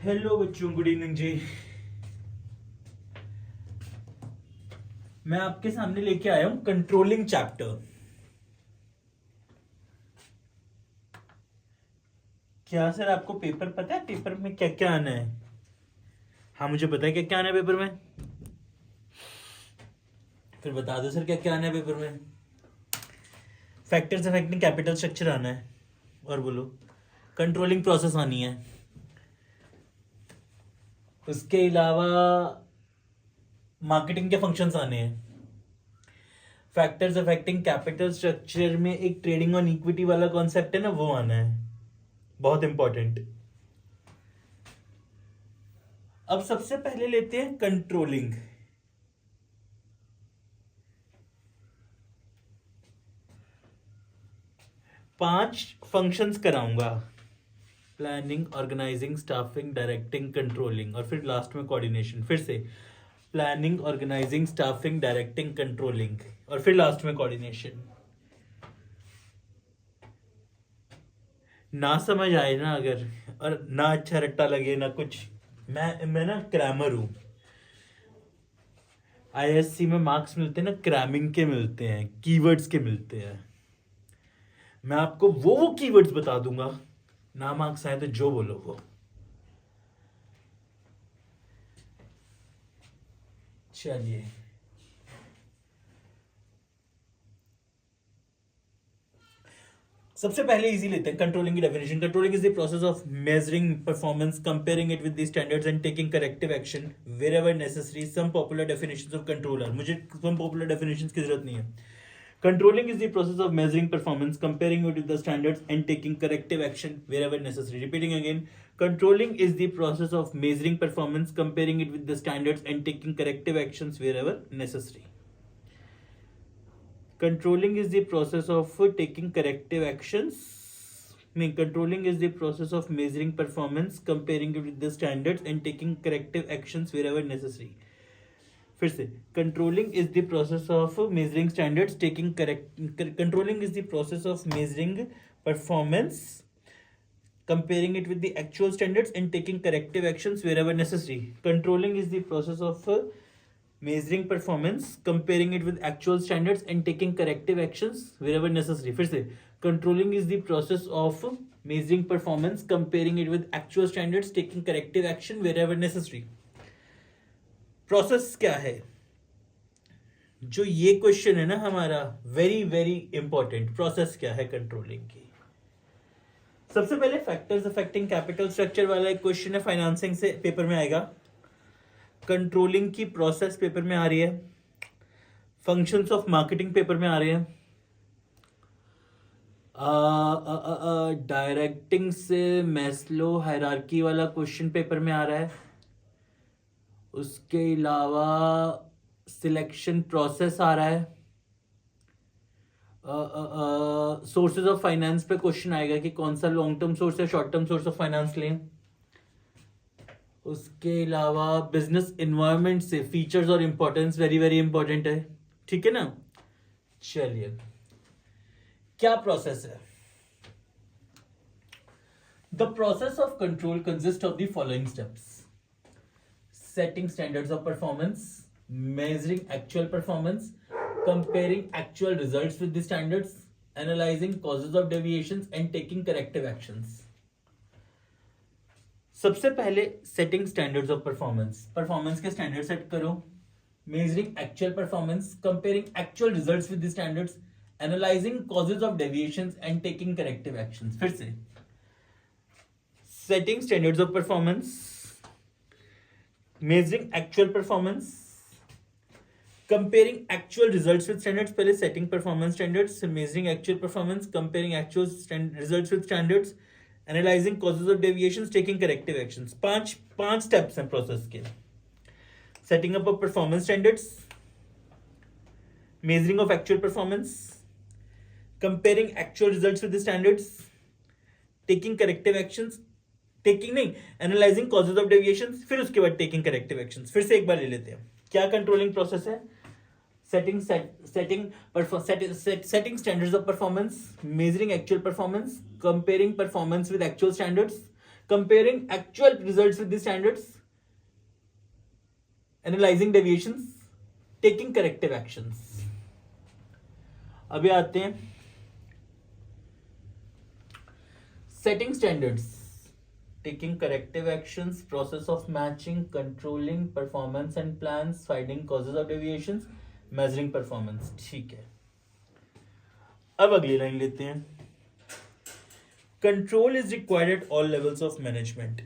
Hello बच्चों, good evening जी। मैं आपके सामने लेके आया हूं कंट्रोलिंग चैप्टर। क्या सर आपको पेपर पता है? पेपर में क्या क्या आना है? हाँ, मुझे पता है क्या क्या आना है पेपर में। फिर बता दो सर क्या क्या आना है पेपर में। फैक्टर्स अफेक्टिंग कैपिटल स्ट्रक्चर आना है, और बोलो कंट्रोलिंग प्रोसेस आनी है। उसके अलावा मार्केटिंग के फंक्शंस आने हैं। फैक्टर्स अफेक्टिंग कैपिटल स्ट्रक्चर में एक ट्रेडिंग ऑन इक्विटी वाला कॉन्सेप्ट है ना, वो आना है, बहुत इंपॉर्टेंट। अब सबसे पहले लेते हैं कंट्रोलिंग। पांच फंक्शंस कराऊंगा: planning, organising, staffing, directing, controlling, और फिर लास्ट में कोऑर्डिनेशन। फिर से planning, organising, staffing, directing, controlling, और फिर लास्ट में कोऑर्डिनेशन। ना समझ आए ना अगर, और ना अच्छा रट्टा लगे ना कुछ, मैं ना क्रैमर हूं। आईएससी में मार्क्स मिलते हैं ना, क्रैमिंग के मिलते हैं, कीवर्ड्स के मिलते हैं। मैं आपको वो कीवर्ड्स बता दूंगा, ना मार्क्स आए तो जो बोलो वो। चलिए, सबसे पहले इजी लेते हैं कंट्रोलिंग की definition. Controlling is the process of measuring performance, comparing it with the standards and taking corrective action wherever necessary. Some popular definitions of controller, मुझे सम पॉपुलर डेफिनेशंस की जरूरत नहीं है। Controlling is the process of measuring performance, comparing it with the standards and taking corrective action wherever necessary. Repeating again, controlling is the process of measuring performance, comparing it with the standards and taking corrective actions wherever necessary. Controlling is the process of taking corrective actions. Controlling is the process of measuring performance, comparing it with the standards and taking corrective actions wherever necessary. फिर से, controlling is the process of measuring standards, controlling is the process of measuring performance, comparing it with the actual standards and taking corrective actions wherever necessary. Controlling is the process of measuring performance, comparing it with actual standards and taking corrective actions wherever necessary. फिर से, controlling is the process of measuring performance, comparing it with actual standards, taking corrective action wherever necessary. Process क्या है? जो ये question है ना हमारा, very very important. Process क्या है कंट्रोलिंग की? सबसे पहले फैक्टर्स अफेक्टिंग कैपिटल स्ट्रक्चर वाला एक क्वेश्चन है, फाइनेंसिंग से पेपर में आएगा। कंट्रोलिंग की प्रोसेस पेपर में आ रही है। फंक्शंस ऑफ मार्केटिंग पेपर में आ रहे हैं। डायरेक्टिंग से मैस्लो हायरार्की वाला क्वेश्चन पेपर में आ रहा है। उसके अलावा सिलेक्शन प्रोसेस आ रहा है। सोर्सेज ऑफ फाइनेंस पे क्वेश्चन आएगा कि कौन सा लॉन्ग टर्म सोर्स है, short term source of finance लें। उसके अलावा बिजनेस इन्वायरमेंट से फीचर्स और इंपॉर्टेंस वेरी वेरी इंपॉर्टेंट है, ठीक है ना। चलिए, क्या प्रोसेस है? The process of control consist of the following steps: setting standards of performance, measuring actual performance, comparing actual results with the standards, analyzing causes of deviations and taking corrective actions. सबसे पहले setting standards of performance, performance के standard set करो। Measuring actual performance, comparing actual results with the standards, analysing causes of deviations and taking corrective actions. फिर से, setting standards of performance, measuring actual performance, comparing actual results with standards. पहले setting performance standards, measuring actual performance, comparing actual results with standards, analyzing causes of deviations, taking corrective actions. पांच steps हैं process के: setting up of performance standards, measuring of actual performance, comparing actual results with the standards, taking corrective actions, analysing causes of deviations, फिर उसके बाद taking corrective actions. फिर से एक बार ले लेते हैं, क्या कंट्रोलिंग प्रोसेस है? Setting standards of performance, measuring actual performance, comparing performance with actual standards, comparing actual results with the standards, analyzing deviations, taking corrective actions. अभी आते हैं setting standards, taking corrective actions, process of matching, controlling performance and plans, finding causes of deviations, measuring performance. ठीक है, अब अगली line लेते हैं. Control is required at all levels of management.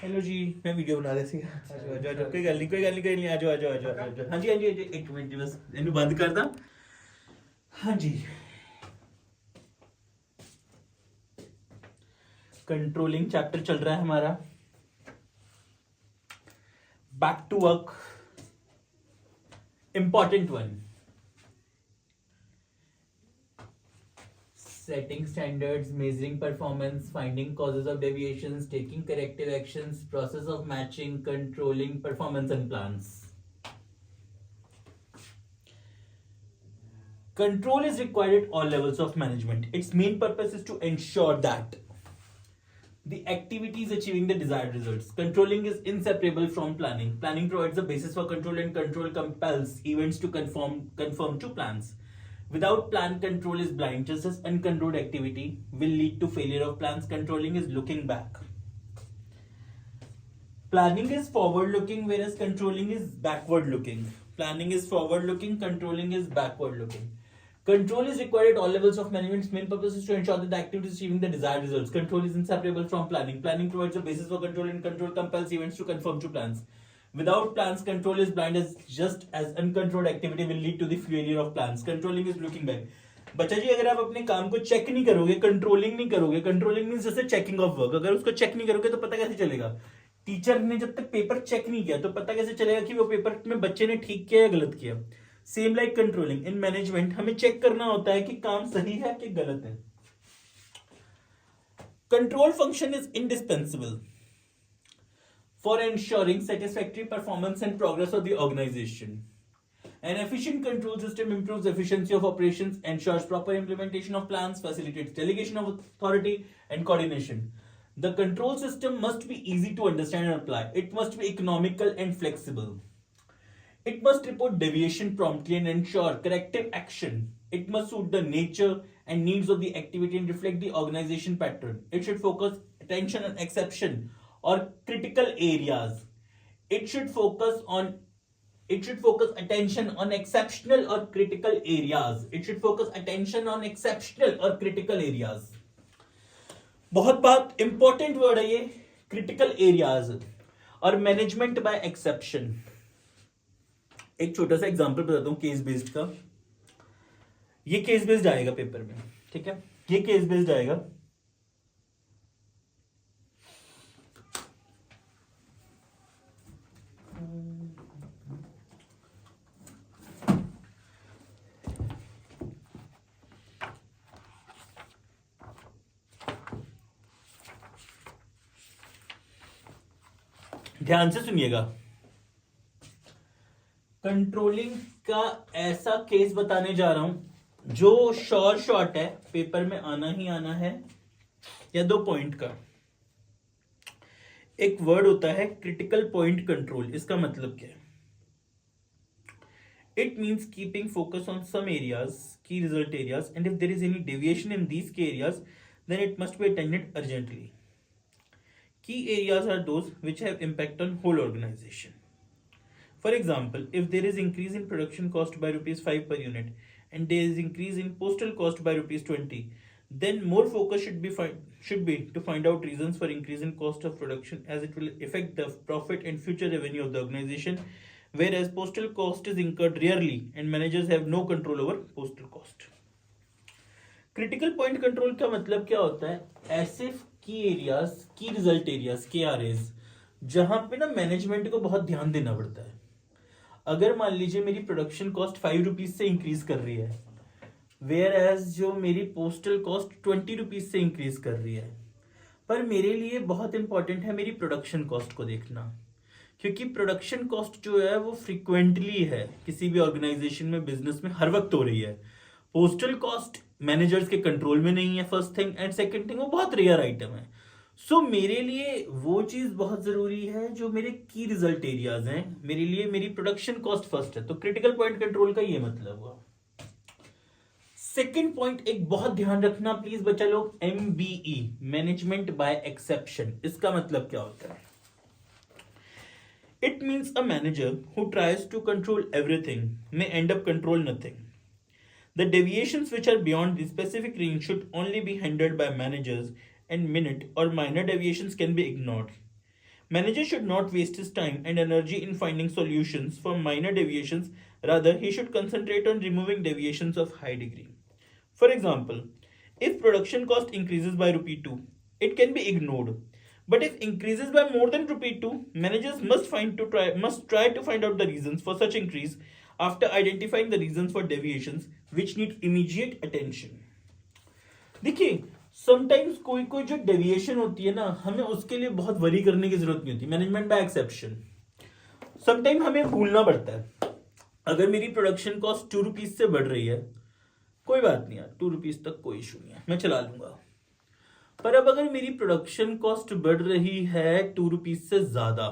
Hello जी, मैं वीडियो बना रहा ਸੀ. आजो कोई गल नहीं आजो. हाँ जी एक मिनट बस इन्हें बंद कर दा. हाँ जी, कंट्रोलिंग चैप्टर चल रहा है हमारा. Back to work, important one. Setting standards, measuring performance, finding causes of deviations, taking corrective actions, process of matching, controlling performance and plans. Control is required at all levels of management. Its main purpose is to ensure that the activity is achieving the desired results. Controlling is inseparable from planning. Planning provides the basis for control, and control compels events to conform to plans. Without plan, control is blind. Just as uncontrolled activity will lead to failure of plans, controlling is looking back. Planning is forward looking, whereas controlling is backward looking. Planning is forward looking, controlling is backward looking. Control is required at all levels of management. Its main purpose is to ensure that the activity is achieving the desired results. Control is inseparable from planning. Planning provides the basis for control, and control compels events to conform to plans. Without plans, control is blind, as just as uncontrolled activity will lead to the failure of plans. Controlling is looking back. बच्चा जी, अगर आप अपने काम को check नहीं करोगे, controlling नहीं करोगे, कंट्रोलिंग मींस जैसे चेकिंग ऑफ वर्क, अगर उसको चेक नहीं करोगे तो पता कैसे चलेगा? टीचर ने जब तक पेपर चेक नहीं किया तो पता कैसे चलेगा कि वो पेपर में बच्चे ने ठीक किया या गलत किया? Same like controlling in management, हमें चेक करना होता है कि काम सही है कि गलत है. Control function is indispensable for ensuring satisfactory performance and progress of the organization. An efficient control system improves efficiency of operations, ensures proper implementation of plans, facilitates delegation of authority and coordination. The control system must be easy to understand and apply. It must be economical and flexible. It must report deviation promptly and ensure corrective action. It must suit the nature and needs of the activity and reflect the organization pattern. It should focus attention on exception or critical areas. It should focus attention on exceptional or critical areas. It should focus attention on exceptional or critical areas. बहुत बात important word है ये, critical areas और management by exception. एक छोटा सा example बताता हूं केस बेस्ड का. ये केस बेस्ड आएगा पेपर में, ठीक है? ये केस बेस्ड आएगा. ध्यान से सुनिएगा. कंट्रोलिंग का ऐसा केस बताने जा रहा हूं जो शॉर्ट है, पेपर में आना ही आना है, या 2 पॉइंट का. एक वर्ड होता है क्रिटिकल पॉइंट कंट्रोल. इसका मतलब क्या है? It means keeping focus on some areas, key result areas, and if there is any deviation in these key areas then it must be attended urgently. Key areas are those which have impact on whole organization. For example, if there is increase in production cost by rupees 5 per unit and there is increase in postal cost by rupees 20, then more focus should be to find out reasons for increase in cost of production, as it will affect the profit and future revenue of the organization, whereas postal cost is incurred rarely and managers have no control over postal cost. Critical point control का मतलब क्या होता है? ऐसे की areas, key result areas, के are as, जहां पे ना मैनेजमेंट को बहुत ध्यान देना पड़ता है. अगर मान लीजिए मेरी प्रोडक्शन कॉस्ट 5 रुपीज से इंक्रीज कर रही है, वेयर एज जो मेरी पोस्टल कॉस्ट 20 रुपीज से इंक्रीज कर रही है, पर मेरे लिए बहुत इंपॉर्टेंट है मेरी प्रोडक्शन कॉस्ट को देखना, क्योंकि प्रोडक्शन कॉस्ट जो है वो फ्रिक्वेंटली है किसी भी ऑर्गेनाइजेशन में, बिजनेस में हर वक्त हो रही है. पोस्टल कॉस्ट मैनेजर्स के कंट्रोल में नहीं है, first thing, and second thing वो बहुत रेयर आइटम है। सो मेरे लिए वो चीज बहुत जरूरी है जो मेरे की रिजल्ट एरियाज हैं, मेरे लिए मेरी प्रोडक्शन कॉस्ट फर्स्ट है, तो क्रिटिकल पॉइंट कंट्रोल का ये मतलब हुआ। सेकेंड पॉइंट एक बहुत ध्यान रखना प्लीज बच्चा लोग, MBE, मैनेजमेंट बाय एक्सेप्शन, इसका मतलब क्या होता है? It means a manager who tries to control everything may end up control nothing. The deviations which are beyond the specific range should only be handled by managers, and minute or minor deviations can be ignored. Manager should not waste his time and energy in finding solutions for minor deviations, rather he should concentrate on removing deviations of high degree. For example, if production cost increases by rupee 2, it can be ignored. But if increases by more than rupee 2, managers must try to find out the reasons for such increase after identifying the reasons for deviations which need immediate attention. देखिए, sometimes कोई कोई जो deviation होती है ना, हमें उसके लिए बहुत वरी करने की जरूरत नहीं होती, मैनेजमेंट बाय एक्सेप्शन। समटाइम हमें भूलना पड़ता है, अगर मेरी प्रोडक्शन कॉस्ट 2 रुपीज से बढ़ रही है, कोई बात नहीं यार, 2 रुपीज तक कोई इशू नहीं है, मैं चला लूंगा। पर अब अगर मेरी प्रोडक्शन कॉस्ट बढ़ रही है 2 रुपीज से ज्यादा,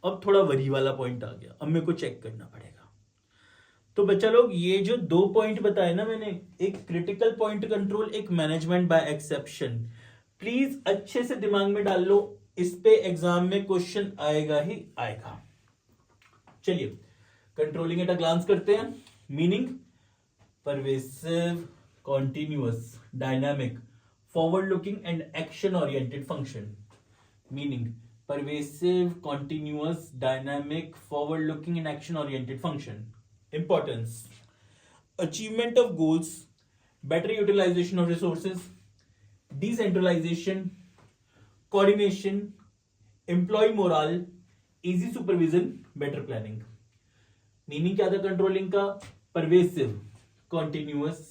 अब थोड़ा वरी वाला पॉइंट आ गया, अब मेरे को चेक करना पड़ेगा। तो बच्चा लोग ये जो 2 पॉइंट बताए ना मैंने, एक क्रिटिकल पॉइंट कंट्रोल, एक मैनेजमेंट बाय एक्सेप्शन, प्लीज अच्छे से दिमाग में डाल लो, इस पे एग्जाम में क्वेश्चन आएगा ही आएगा। चलिए कंट्रोलिंग एट अ ग्लांस करते हैं। Meaning, pervasive, continuous, dynamic, forward looking and action oriented function. Meaning, pervasive, continuous, dynamic, forward looking and action oriented function. Importance, achievement of goals, better utilization of resources, decentralization, coordination, employee morale, easy supervision, better planning. Meaning क्या था controlling का? Pervasive, continuous,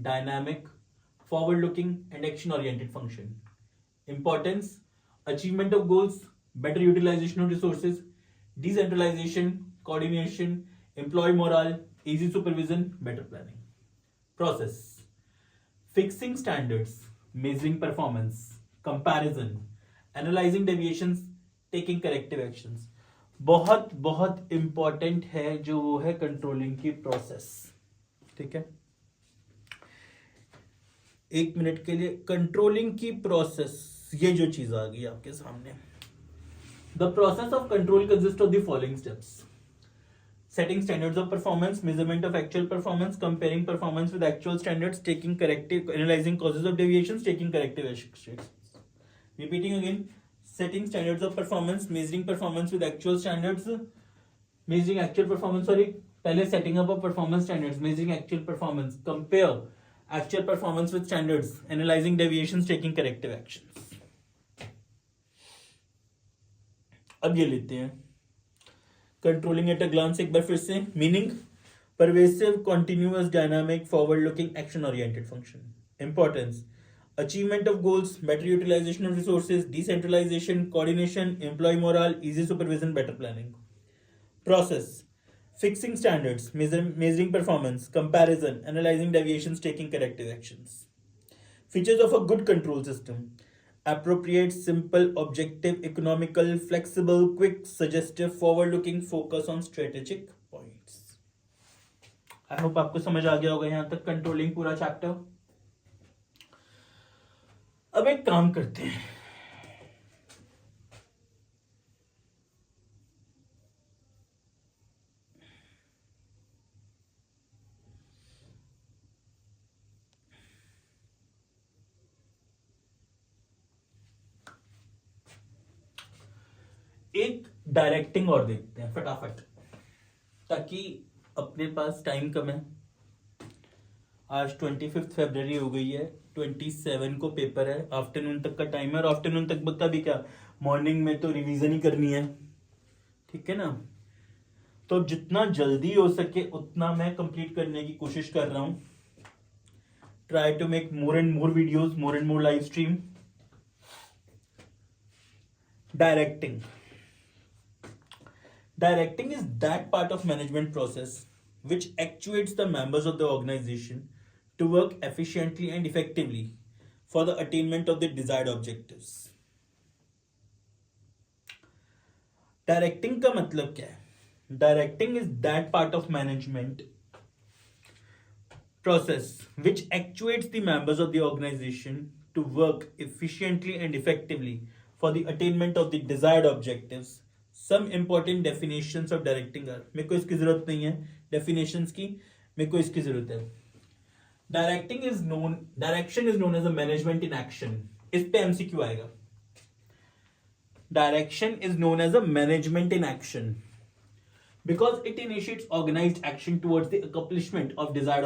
dynamic, forward looking and action oriented function. Importance, achievement of goals, better utilization of resources, decentralization, coordination, employee morale, easy supervision, better planning. Process, fixing standards, measuring performance, comparison, analyzing deviations, taking corrective actions. बहुत बहुत important है जो वो है controlling की process. ठीक है, 1 minute के लिए, कंट्रोलिंग की प्रोसेस, ये जो चीज आ गई आपके सामने। The process of control consist of the following steps: setting standards of performance, measurement of actual performance, comparing performance with actual standards, taking corrective, analysing causes of deviations, taking corrective actions. Repeating again, setting standards of performance, measuring performance with actual standards, measuring actual performance, sorry पहले setting up of performance standards, measuring actual performance, compare actual performance with standards, analyzing deviations, taking corrective actions. अब ये लेते हैं controlling at a glance एक बार फिर से। Meaning, pervasive, continuous, dynamic, forward looking, action oriented function. Importance, achievement of goals, better utilisation of resources, decentralisation, coordination, employee morale, easy supervision, better planning. Process, fixing standards, measuring performance, comparison, analyzing deviations, taking corrective actions. Features of a good control system: appropriate, simple, objective, economical, flexible, quick, suggestive, forward-looking, focus on strategic points. I hope आपको समझ आ गया होगा यहाँ तक controlling पूरा chapter. अब एक काम करते हैं, एक डायरेक्टिंग और देखते हैं फटाफट, ताकि अपने पास टाइम कम है। आज 25 फरवरी हो गई है, 27 को पेपर है, आफ्टरनून तक का टाइम है, और आफ्टरनून तक का भी क्या, मॉर्निंग में तो रिवीजन ही करनी है। ठीक है ना, तो जितना जल्दी हो सके उतना मैं कंप्लीट करने की कोशिश कर रहा हूं। Try to make more and more videos, more and more live stream. Directing, directing is that part of management process which actuates the members of the organization to work efficiently and effectively for the attainment of the desired objectives. Directing का मतलब क्या है? Directing is that part of management process which actuates the members of the organization to work efficiently and effectively for the attainment of the desired objectives. Some important definitions of directing are, मेरे को इसकी जरूरत नहीं है definitions की, मेरे को इसकी जरूरत है. Direction is known as a management in action. इस पे MCQ आएगा. Direction is known as a management in action because it initiates organized action towards the accomplishment of desired